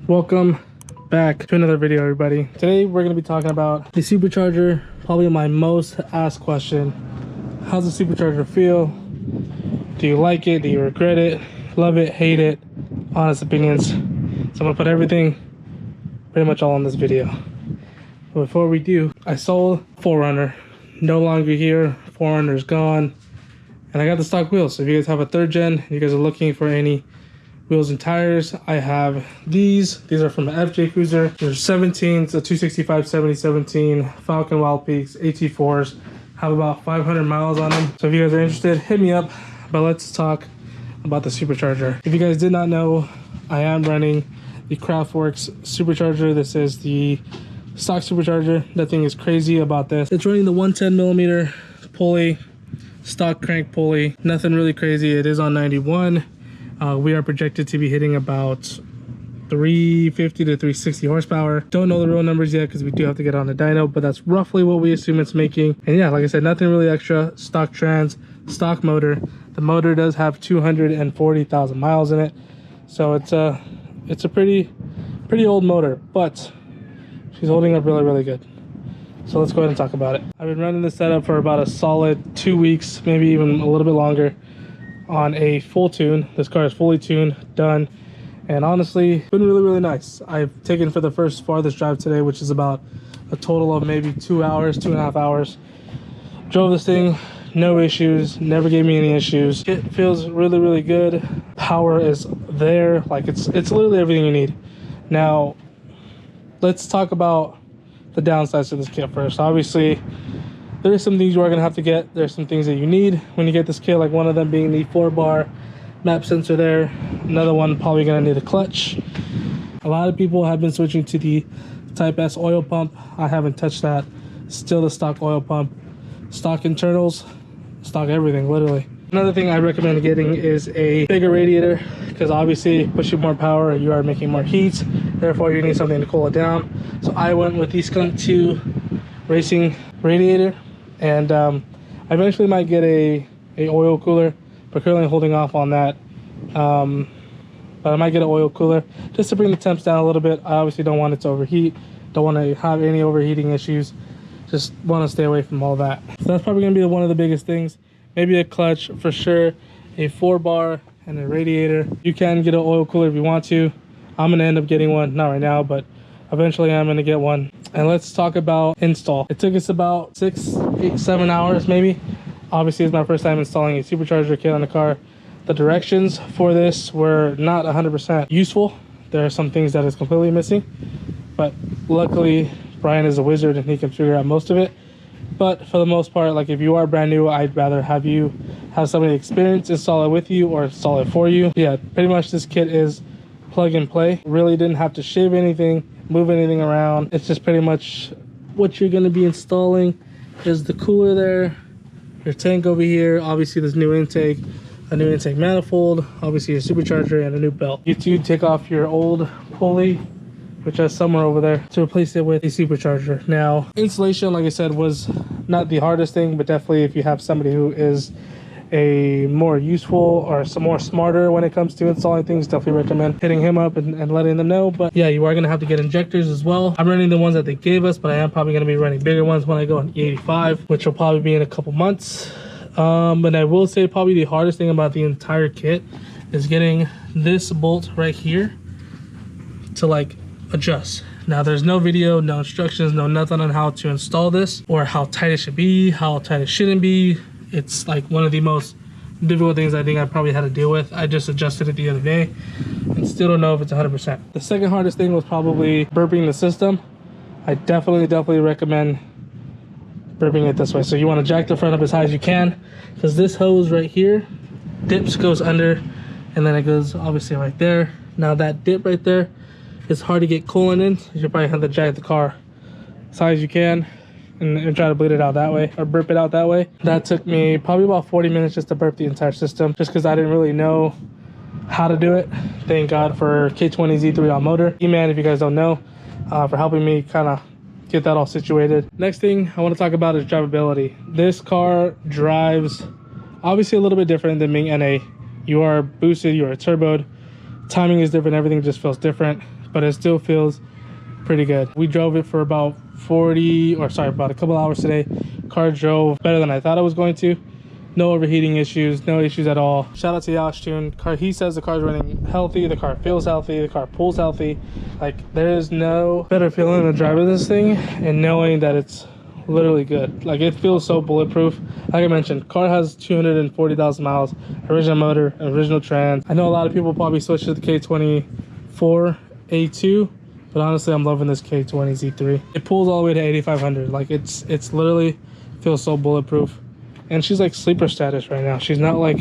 Welcome back to another video, everybody. Today we're going to be talking about the Supercharger, probably my most asked question. How's the Supercharger feel? Do you like it? Do you regret it? Love it? Hate it? Honest opinions. So I'm going to put everything pretty much all in this video. But before we do, I sold 4Runner. No longer here. 4Runner's gone. And I got the stock wheels. So if you guys have a 3rd gen, you guys are looking for any wheels and tires, I have these. These are from the FJ Cruiser. They're 17s, a 265 7017 Falcon Wild Peaks AT4s. Have about 500 miles on them. So if you guys are interested, hit me up. But let's talk about the Supercharger. If you guys did not know, I am running the Kraftwerks Supercharger. This is the stock Supercharger. Nothing is crazy about this. It's running the 110 millimeter pulley, stock crank pulley. Nothing really crazy. It is on 91. We are projected to be hitting about 350 to 360 horsepower. Don't know the real numbers yet because we do have to get on the dyno, but that's roughly what we assume it's making. And yeah, like I said, nothing really extra. Stock trans, stock motor. The motor does have 240,000 miles in it, so it's a pretty old motor, but she's holding up really good. So let's go ahead and talk about it. I've been running this setup for about a solid 2 weeks, maybe even a little bit longer, on a full tune. This car is fully tuned, done, and honestly, it's been really nice. I've taken for the farthest drive today, which is about a total of maybe 2 hours, 2.5 hours. Drove this thing, no issues, never gave me any issues. It feels really good. Power is there, like it's literally everything you need. Now, let's talk about the downsides to this kit first. Obviously, there are some things you are going to have to get. There's some things that you need when you get this kit, like one of them being the 4-bar map sensor there. Another one probably going to need a clutch. A lot of people have been switching to the Type S oil pump. I haven't touched that. Still the stock oil pump. Stock internals, stock everything, literally. Another thing I recommend getting is a bigger radiator, because obviously pushing more power, you are making more heat. Therefore, you need something to cool it down. So I went with the Skunk2 Racing Radiator. And I eventually might get a oil cooler, but currently holding off on that. But I might get an oil cooler just to bring the temps down a little bit. I obviously don't want it to overheat. Don't want to have any overheating issues. Just want to stay away from all that. So that's probably going to be one of the biggest things. Maybe a clutch for sure, a 4-bar, and a radiator. You can get an oil cooler if you want to. I'm going to end up getting one, not right now, but eventually I'm going to get one. And let's talk about install. It took us about 6, 8, 7 hours maybe. Obviously, it's my first time installing a Supercharger kit on the car. The directions for this were not 100% useful. There are some things that is completely missing, but luckily Brian is a wizard and he can figure out most of it. But for the most part, like if you are brand new, I'd rather have you have somebody experienced install it with you or install it for you. Yeah, pretty much this kit is plug and play. Really didn't have to shave anything, move anything around. It's just pretty much what you're going to be installing. There's the cooler there, your tank over here, obviously this new intake, a new intake manifold, obviously your Supercharger, and a new belt. You do take off your old pulley, which is somewhere over there, to replace it with a Supercharger. Now, installation, like I said, was not the hardest thing, but definitely if you have somebody who is a more useful or some more smarter when it comes to installing things, definitely recommend hitting him up and letting them know. But yeah, you are going to have to get injectors as well. I'm running the ones that they gave us, but I am probably going to be running bigger ones when I go on E85, which will probably be in a couple months. And I will say probably the hardest thing about the entire kit is getting this bolt right here to like adjust. Now there's no video, no instructions, no nothing on how to install this or how tight it should be, how tight it shouldn't be. It's like one of the most difficult things I think I probably had to deal with. I just adjusted it the other day and still don't know if it's 100%. The second hardest thing was probably burping the system. I definitely recommend burping it this way. So you want to jack the front up as high as you can, because this hose right here dips, goes under, and then it goes obviously right there. Now that dip right there, it's hard to get coolant in, so you probably have to jack the car as high as you can and try to bleed it out that way, or burp it out that way. That took me probably about 40 minutes just to burp the entire system, just because I didn't really know how to do it. Thank God for K20 Z3 on motor. E-Man, if you guys don't know, for helping me kind of get that all situated. Next thing I want to talk about is drivability. This car drives obviously a little bit different than being NA. You are boosted, you are turboed. Timing is different, everything just feels different, but it still feels pretty good. We drove it for about about a couple hours today. Car drove better than I thought it was going to. No overheating issues, no issues at all. Shout out to Yashtun. He says the car's running healthy, the car feels healthy, the car pulls healthy. Like, there is no better feeling than driving this thing and knowing that it's literally good. Like, it feels so bulletproof. Like I mentioned, car has 240,000 miles, original motor, original trans. I know a lot of people probably switch to the K24 A2, but honestly, I'm loving this K20 Z3. It pulls all the way to 8,500. Like, it's literally feels so bulletproof. And she's like sleeper status right now. She's not like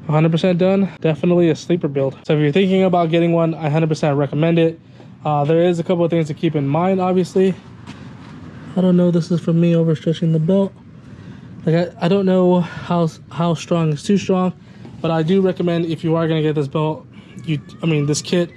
100% done. Definitely a sleeper build. So if you're thinking about getting one, I 100% recommend it. There is a couple of things to keep in mind, obviously. I don't know, this is from me overstretching the belt. Like, I don't know how strong is too strong, but I do recommend, if you are gonna get this belt, this kit,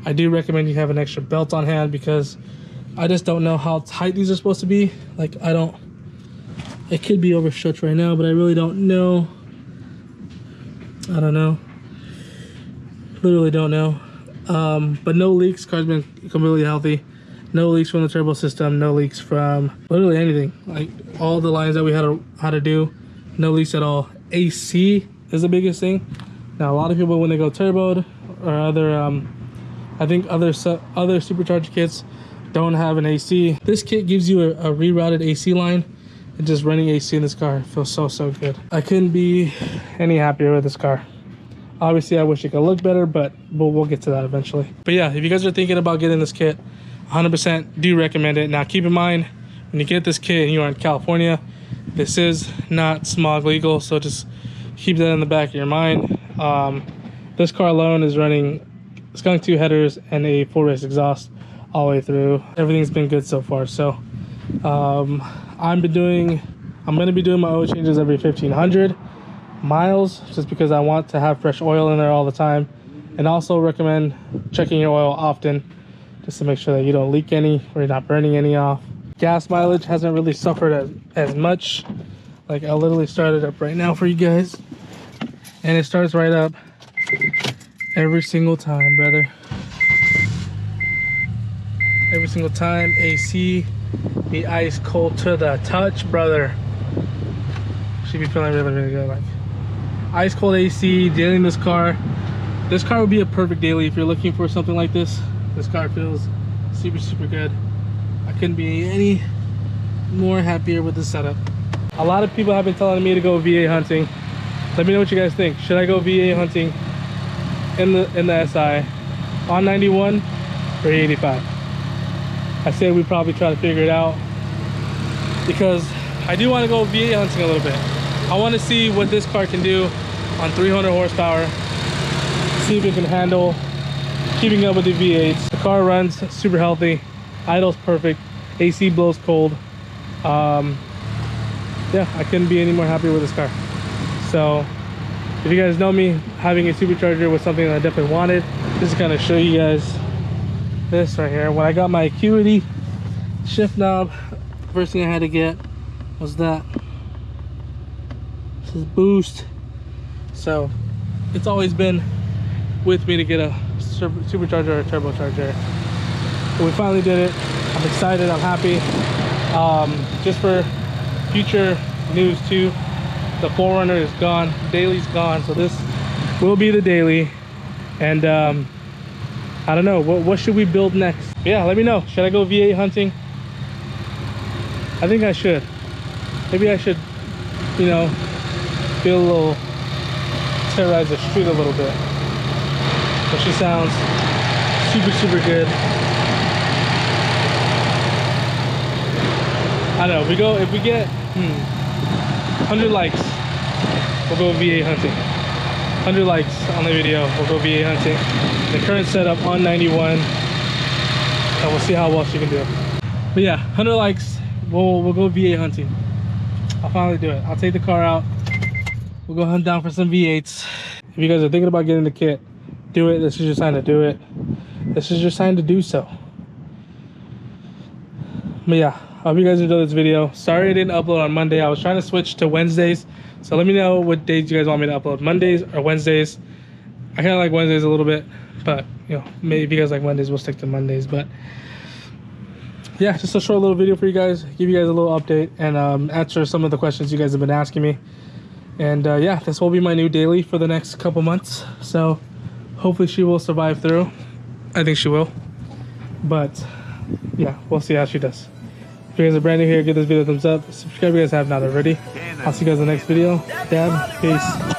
I do recommend you have an extra belt on hand, because I just don't know how tight these are supposed to be. Like, it could be overstretched right now, but I really don't know. I don't know. Literally don't know. But no leaks. Car's been completely healthy. No leaks from the turbo system. No leaks from literally anything. Like, all the lines that we had to do, no leaks at all. AC is the biggest thing. Now, a lot of people, when they go turboed or other, I think other supercharger kits don't have an AC. This kit gives you a rerouted AC line. And just running AC in this car feels so good. I couldn't be any happier with this car. Obviously, I wish it could look better, but we'll get to that eventually. But yeah, if you guys are thinking about getting this kit, 100% do recommend it. Now, keep in mind, when you get this kit and you are in California, this is not smog legal, so just keep that in the back of your mind. This car alone is running Skunk2 headers and a full race exhaust all the way through. Everything's been good so far. So I'm gonna be doing my oil changes every 1,500 miles, just because I want to have fresh oil in there all the time. And also recommend checking your oil often, just to make sure that you don't leak any or you're not burning any off. Gas mileage hasn't really suffered as much. Like, I'll literally start it up right now for you guys, and it starts right up every single time, brother. Every single time. AC be ice cold to the touch, brother. Should be feeling really good. Like, ice cold AC, daily in this car. This car would be a perfect daily if you're looking for something like this. This car feels super good. I couldn't be any more happier with this setup. A lot of people have been telling me to go VA hunting. Let me know what you guys think. Should I go VA hunting in the SI on 91 or 85? I say we probably try to figure it out, because I do want to go VA hunting a little bit. I want to see what this car can do on 300 horsepower. See if it can handle keeping up with the V8s. The car runs super healthy. Idle's perfect. AC blows cold. Yeah, I couldn't be any more happy with this car. So if you guys know me, having a supercharger was something that I definitely wanted. Just to kind of show you guys this right here. When I got my Acuity shift knob, first thing I had to get was that. This is boost. So it's always been with me to get a supercharger or a turbocharger. But we finally did it. I'm excited, I'm happy. Just for future news too, the 4Runner is gone, Daily's gone, so this will be the Daily. And I don't know, what should we build next? Yeah, let me know. Should I go V8 hunting? I think I should. Maybe I should, you know, feel a little, terrorize the street a little bit. But she sounds super good. I don't know, if we get 100 likes, we'll go V8 hunting. 100 likes on the video, we'll go V8 hunting. The current setup on 91, and we'll see how well she can do. But yeah, 100 likes, we'll go V8 hunting. I'll finally do it. I'll take the car out. We'll go hunt down for some V8s. If you guys are thinking about getting the kit, do it. This is your sign to do it. This is your sign to do so. But yeah, I hope you guys enjoyed this video. Sorry I didn't upload on Monday. I was trying to switch to Wednesdays. So let me know what days you guys want me to upload. Mondays or Wednesdays. I kind of like Wednesdays a little bit. But you know, maybe if you guys like Mondays, we'll stick to Mondays. But yeah, just a short little video for you guys, give you guys a little update, and answer some of the questions you guys have been asking me. And yeah, this will be my new daily for the next couple months. So hopefully she will survive through. I think she will. But yeah, we'll see how she does. If you guys are brand new here, give this video a thumbs up. Subscribe if you guys have not already. I'll see you guys in the next video. Dab, peace.